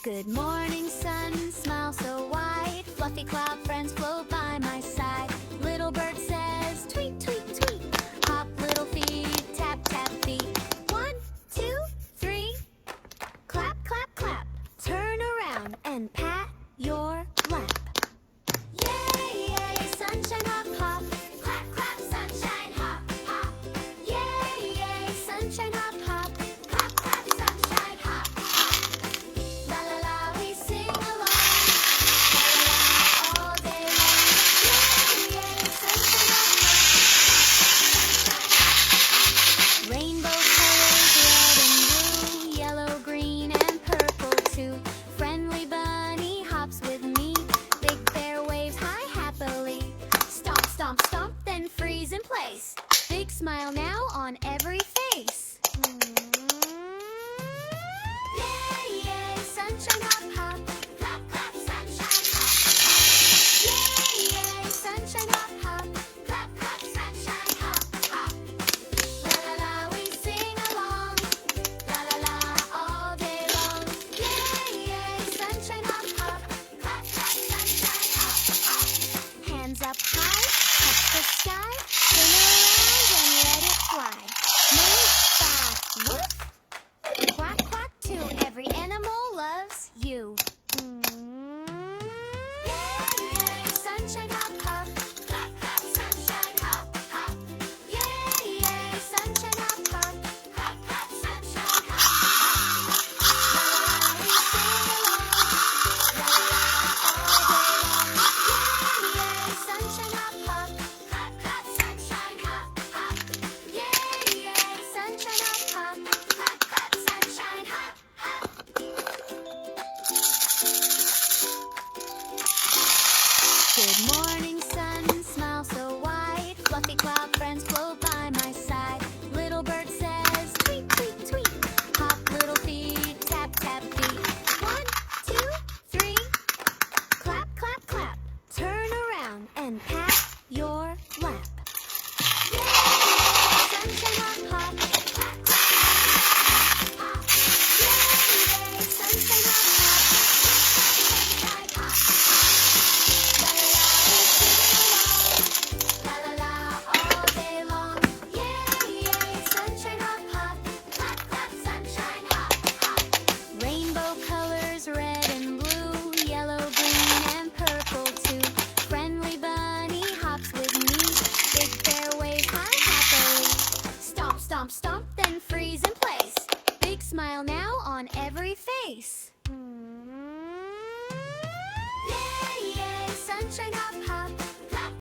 Good morning, sun, smile so wide. Fluffy cloud friends float by my side. Little bird says, tweet, tweet, tweet. Hop, little feet, tap, tap, feet. 1, 2, 3. Clap, clap, clap. Turn around and pat your lap. Yay, yay, sunshine, hop, hop. Clap, clap, sunshine, hop, hop. Yay, yay, sunshine, hop, hop. Clap, clap, sunshine, hop, hop. La la la, we sing along. La la la, all day long. Yay, yay, sunshine, hop, hop. Rainbow colors, red and blue, yellow, green, and purple too. Friendly bunny hops with me. Big bear waves high happily. Stomp, stomp, stomp, then freeze in place. Big smile now on every face. Yay, yay, sunshine, hop, hop. Clap, clap, sunshine, hop, hop. Yay, yay, sunshine, hop, hop. Clap, clap, sunshine, hop, hop. La la la, we sing along. La la la, all day long. Yay, yay, sunshine, hop, hop. Clap, clap, sunshine, hop, hop. Hands up high, touch the sky. Spin around and let it fly. Move fast, whoop. Quack, quack too. Every animal loves you. Yay, yay, sunshine, hop, hop. Clap, clap, sunshine, hop, hop. Yay, yay, sunshine, hop, hop. Clap, clap, sunshine, hop, hop. La la la, we sing along. La la la, all day long. Yay, yay, sunshine, hop, hop. Clap, clap, sunshine, hop, hop. Yay, yay, sunshine, hop, hop. Clap, clap, sunshine, hop, hop. Good morning, sun, smile so wide. Fluffy cloud friends float by my side. Little bird says, tweet, tweet, tweet. Hop, little feet, tap, tap, feet. 1, 2, 3. Clap, clap, clap. Turn around and pat your lap. Yay, sunshine, hop, hop. Clap, clap, sunshine, hop, hop. Yay, yay, sunshine, hop, hop. Clap, clap, sunshine, hop, hop. La la la, we sing along. La la la, all day long. Yay, yay, sunshine, hop, hop. Clap, clap, sunshine, hop, hop. Rainbow colors, red and blue, yellow, green, and purple too. Friendly bunny hops with me. Big bear waves high happily. Stomp, stomp, stomp, then freeze in place. Big smile now on every face.